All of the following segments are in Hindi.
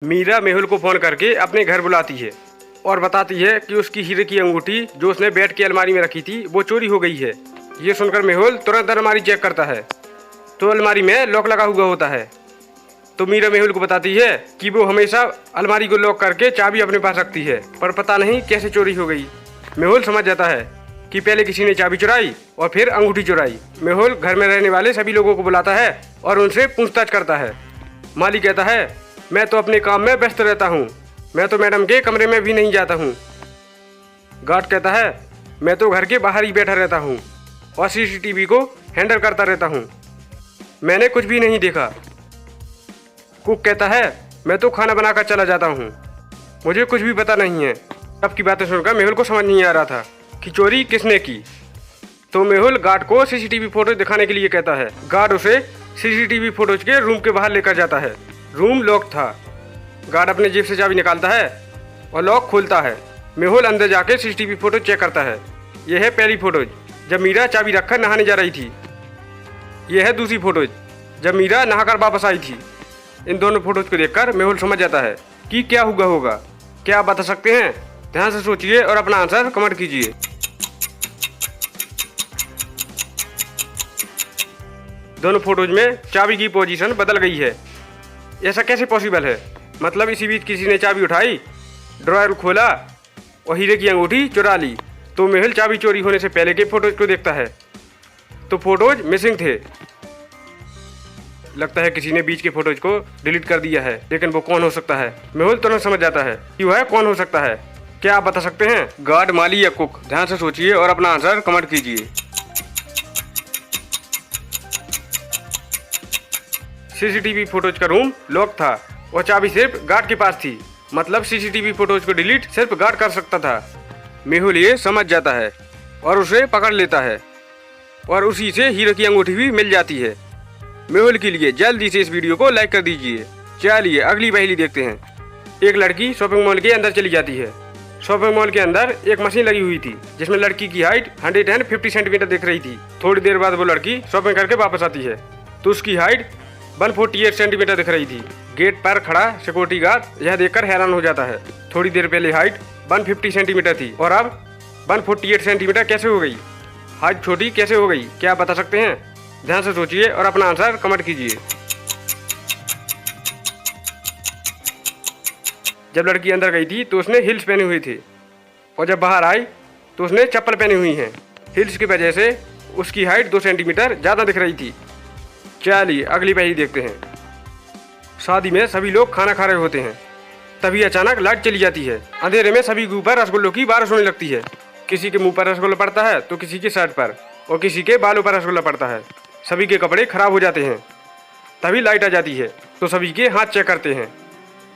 मीरा मेहुल को फोन करके अपने घर बुलाती है और बताती है कि उसकी हीरे की अंगूठी जो उसने बेड की अलमारी में रखी थी वो चोरी हो गई है। ये सुनकर मेहुल तुरंत अलमारी चेक करता है तो अलमारी में लॉक लगा हुआ होता है। तो मीरा मेहुल को बताती है कि वो हमेशा अलमारी को लॉक करके चाबी अपने पास रखती है, पर पता नहीं कैसे चोरी हो गई। मेहुल समझ जाता है कि पहले किसी ने चाबी चुराई और फिर अंगूठी चुराई। मेहुल घर में रहने वाले सभी लोगों को बुलाता है और उनसे पूछताछ करता है। माली कहता है, मैं तो अपने काम में व्यस्त रहता हूँ, मैं तो मैडम के कमरे में भी नहीं जाता हूँ। गार्ड कहता है, मैं तो घर के बाहर ही बैठा रहता हूँ और सीसीटीवी को हैंडल करता रहता हूँ, मैंने कुछ भी नहीं देखा। कुक कहता है, मैं तो खाना बनाकर चला जाता हूँ, मुझे कुछ भी पता नहीं है। सबकी बातें सुनकर मेहुल को समझ नहीं आ रहा था कि चोरी किसने की। तो मेहुल गार्ड को सीसीटीवी फोटो दिखाने के लिए कहता है। गार्ड उसे सीसीटीवी फोटोज के रूम के बाहर लेकर जाता है। रूम लॉक था। गार्ड अपने जेब से चाबी निकालता है और लॉक खोलता है। मेहुल अंदर जाके सीसीटीवी फोटो चेक करता है। यह है पहली फोटोज जब मीरा चाबी रखकर नहाने जा रही थी। यह है दूसरी फोटोज जब मीरा नहाकर वापस आई थी। इन दोनों फोटोज को देखकर मेहुल समझ जाता है कि क्या हुआ होगा। क्या आप बता सकते हैं? ध्यान से सोचिए और अपना आंसर कमेंट कीजिए। दोनों फोटोज में चाबी की पोजीशन बदल गई है। ऐसा कैसे पॉसिबल है? मतलब इसी बीच किसी ने चाबी उठाई, ड्रॉयर खोला और हीरे की अंगूठी चुरा ली। तो मेहुल चाबी चोरी होने से पहले के फोटोज को देखता है तो फोटोज मिसिंग थे। लगता है किसी ने बीच के फोटोज को डिलीट कर दिया है, लेकिन वो कौन हो सकता है? मेहुल तुरंत समझ जाता है कि वह कौन हो सकता है। क्या आप बता सकते हैं? गार्ड, माली या कुक? ध्यान से सोचिए और अपना आंसर कमेंट कीजिए। सीसीटीवी फोटोज का रूम लॉक था और चाबी सिर्फ गार्ड के पास थी। मतलब सीसीटीवी फोटोज को डिलीट सिर्फ गार्ड कर सकता था। मेहुल ये समझ जाता है और उसे पकड़ लेता है और उसी से हीरे की अंगूठी भी मिल जाती है। मेहुल के लिए जल्दी से इस वीडियो को लाइक कर दीजिए। चलिए अगली पहेली देखते हैं। एक लड़की शॉपिंग मॉल के अंदर चली जाती है। शॉपिंग मॉल के अंदर एक मशीन लगी हुई थी जिसमें लड़की की हाइट 150 सेंटीमीटर दिख रही थी। थोड़ी देर बाद वो लड़की शॉपिंग करके वापस आती है तो उसकी हाइट 148 सेंटीमीटर दिख रही थी। गेट पर खड़ा सिक्योरिटी गार्ड यह देखकर हैरान हो जाता है। थोड़ी देर पहले हाइट 150 सेंटीमीटर थी और अब 148 सेंटीमीटर कैसे हो गई? हाइट छोटी कैसे हो गई? क्या आप बता सकते हैं? ध्यान से सोचिए और अपना आंसर कमेंट कीजिए। जब लड़की अंदर गई थी तो उसने हिल्स पहने हुए थे और जब बाहर आई तो उसने चप्पल पहनी हुई हैं। हिल्स की वजह से उसकी हाइट 2 सेंटीमीटर ज़्यादा दिख रही थी। चलिए अगली पहेली देखते हैं। शादी में सभी लोग खाना खा रहे होते हैं, तभी अचानक लाइट चली जाती है। अंधेरे में सभी के ऊपर रसगुल्लों की बारिश होने लगती है। किसी के मुंह पर रसगुल्ला पड़ता है तो किसी के शर्ट पर और किसी के बालों पर रसगुल्ला पड़ता है। सभी के कपड़े खराब हो जाते हैं। तभी लाइट आ जाती है तो सभी के हाथ चेक करते हैं,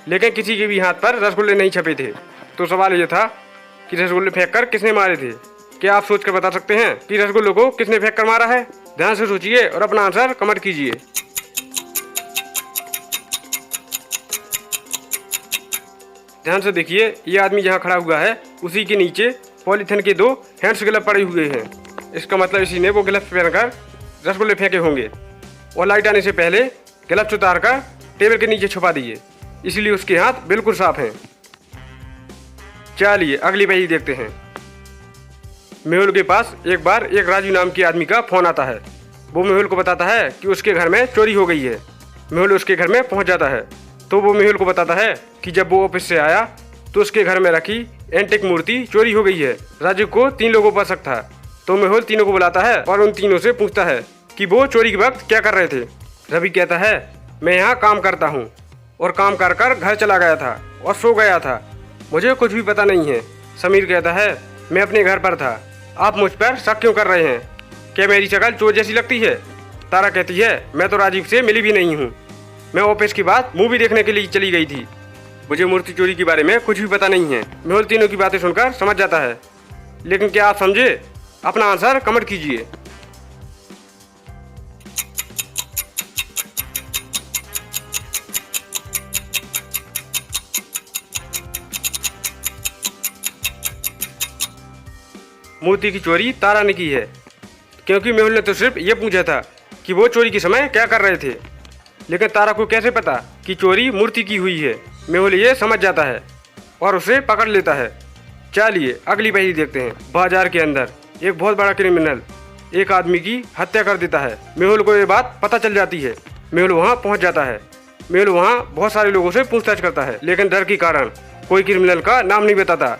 लेकिन किसी के भी हाथ पर रसगुल्ले नहीं छपे थे। तो सवाल ये था कि रसगुल्ले फेंक कर किसने मारे थे? क्या आप सोच कर बता सकते हैं कि रसगुल्लों को किसने फेंक कर मारा है? ध्यान से सोचिए और अपना आंसर कमेंट कीजिए। ध्यान से देखिए, ये आदमी जहाँ खड़ा हुआ है उसी के नीचे पॉलीथिन के 2 हैंड्स ग्लव पड़े हुए हैं। इसका मतलब इसी ने वो ग्लव्स पहनकर रसगुल्ले फेंके होंगे और लाइट आने से पहले ग्लव्स उतार कर टेबल के नीचे छुपा दिए, इसलिए उसके हाथ बिल्कुल साफ हैं। चलिए अगली पहेली देखते हैं। मेहुल के पास एक बार एक राजू नाम के आदमी का फोन आता है। वो मेहुल को बताता है कि उसके घर में चोरी हो गई है। मेहुल उसके घर में पहुंच जाता है तो वो मेहुल को बताता है कि जब वो ऑफिस से आया तो उसके घर में रखी एंटिक मूर्ति चोरी हो गई है। राजू को 3 लोगों पर शक था तो मेहुल तीनों को बुलाता है और उन तीनों से पूछता है कि वो चोरी के वक्त क्या कर रहे थे। रवि कहता है, मैं यहाँ काम करता हूँ और काम कर कर घर चला गया था और सो गया था, मुझे कुछ भी पता नहीं है। समीर कहता है, मैं अपने घर पर था, आप मुझ पर शक क्यों कर रहे हैं? क्या मेरी शक्ल चोर जैसी लगती है? तारा कहती है, मैं तो राजीव से मिली भी नहीं हूँ, मैं ऑफिस के बाद मूवी देखने के लिए चली गई थी, मुझे मूर्ति चोरी के बारे में कुछ भी पता नहीं है। मेहुल तीनों की बातें सुनकर समझ जाता है, लेकिन क्या आप समझे? अपना आंसर कमेंट कीजिए। मूर्ति की चोरी तारा ने की है, क्योंकि मेहुल ने तो सिर्फ ये पूछा था कि वो चोरी के समय क्या कर रहे थे, लेकिन तारा को कैसे पता कि चोरी मूर्ति की हुई है? मेहुल ये समझ जाता है और उसे पकड़ लेता है। चलिए अगली पहेली देखते हैं। बाजार के अंदर एक बहुत बड़ा क्रिमिनल एक आदमी की हत्या कर देता है। मेहुल को ये बात पता चल जाती है। मेहुल वहाँ पहुँच जाता है। मेहुल वहाँ बहुत सारे लोगों से पूछताछ करता है, लेकिन डर के कारण कोई क्रिमिनल का नाम नहीं बताता।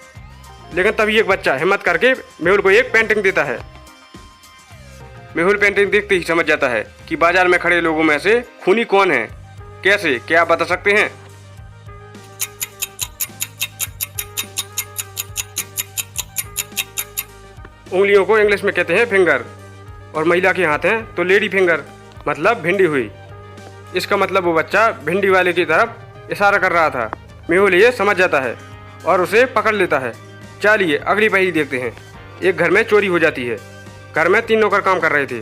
लेकिन तभी एक बच्चा हिम्मत करके मेहुल को एक पेंटिंग देता है। मेहुल पेंटिंग देखते ही समझ जाता है कि बाजार में खड़े लोगों में से खूनी कौन है। कैसे, क्या आप बता सकते हैं? उंगलियों को इंग्लिश में कहते हैं फिंगर, और महिला के हाथ हैं तो लेडी फिंगर, मतलब भिंडी हुई। इसका मतलब वो बच्चा भिंडी वाले की तरफ इशारा कर रहा था। मेहुल ये समझ जाता है और उसे पकड़ लेता है। चलिए अगली पहेली देखते हैं। एक घर में चोरी हो जाती है। घर में 3 नौकर काम कर रहे थे।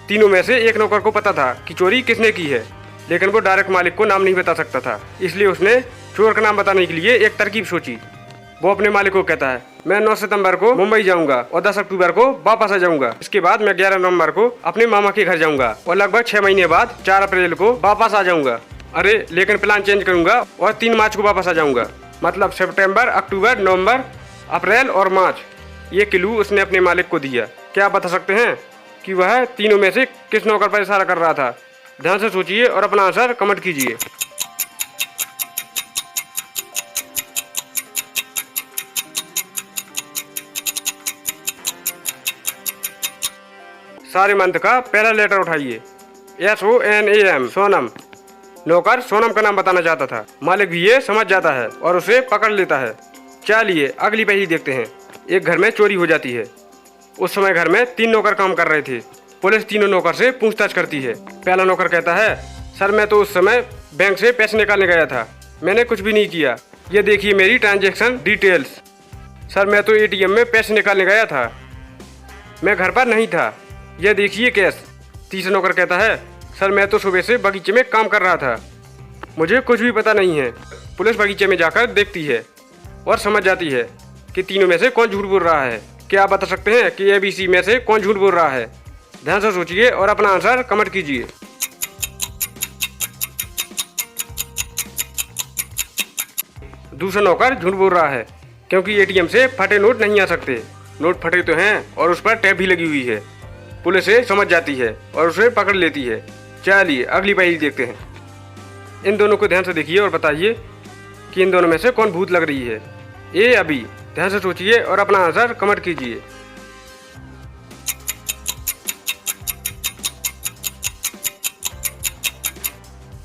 तीनों में से एक नौकर को पता था कि चोरी किसने की है, लेकिन वो डायरेक्ट मालिक को नाम नहीं बता सकता था। इसलिए उसने चोर का नाम बताने के लिए एक तरकीब सोची। वो अपने मालिक को कहता है, मैं 9 सितंबर को मुंबई जाऊंगा और 10 अक्टूबर को वापस आ जाऊंगा। इसके बाद मैं 11 नवंबर को अपने मामा के घर जाऊंगा और लगभग 6 महीने बाद 4 अप्रैल को वापस आ जाऊंगा। अरे लेकिन प्लान चेंज करूंगा और 3 मार्च को वापस आ जाऊंगा। मतलब सितंबर, अक्टूबर, नवंबर, अप्रैल और मार्च। ये क्लू उसने अपने मालिक को दिया। क्या आप बता सकते हैं कि वह तीनों में से किस नौकर पर इशारा कर रहा था? ध्यान से सोचिए और अपना आंसर कमेंट कीजिए। सारे मंत्र का पहला लेटर उठाइए। SONAM, सोनम। नौकर सोनम का नाम बताना चाहता था। मालिक भी ये समझ जाता है और उसे पकड़ लेता है। चलिए अगली पहेली देखते हैं। एक घर में चोरी हो जाती है। उस समय घर में 3 नौकर काम कर रहे थे। पुलिस तीनों नौकर से पूछताछ करती है। पहला नौकर कहता है, सर मैं तो उस समय बैंक से पैसे निकालने गया था, मैंने कुछ भी नहीं किया। ये देखिए मेरी ट्रांजैक्शन डिटेल्स। सर मैं तो ATM में पैसे निकालने गया था, मैं घर पर नहीं था। यह देखिए कैश। तीसरा नौकर कहता है, सर मैं तो सुबह से बगीचे में काम कर रहा था, मुझे कुछ भी पता नहीं है। पुलिस बगीचे में जाकर देखती है और समझ जाती है कि तीनों में से कौन झूठ बोल रहा है। क्या आप बता सकते हैं कि ABC में से कौन झूठ बोल रहा है? ध्यान से सोचिए और अपना आंसर कमेंट कीजिए। दूसरा नौकर झूठ बोल रहा है क्योंकि ATM से फटे नोट नहीं आ सकते। नोट फटे तो हैं और उस पर टैप भी लगी हुई है। पुलिस से समझ जाती है और उसे पकड़ लेती है। चलिए अगली पहेली देखते हैं। इन दोनों को ध्यान से देखिए और बताइए कि इन दोनों में से कौन भूत लग रही है। A या B? ध्यान से सोचिए और अपना आंसर कमेंट कीजिए।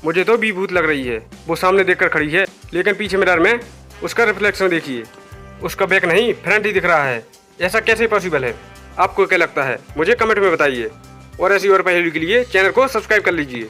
मुझे तो B भूत लग रही है। वो सामने देखकर खड़ी है, लेकिन पीछे मिरर में उसका रिफ्लेक्शन देखिए, उसका बैक नहीं फ्रंट ही दिख रहा है। ऐसा कैसे पॉसिबल है? आपको क्या लगता है? मुझे कमेंट में बताइए और ऐसी और पहेली के लिए चैनल को सब्सक्राइब कर लीजिए।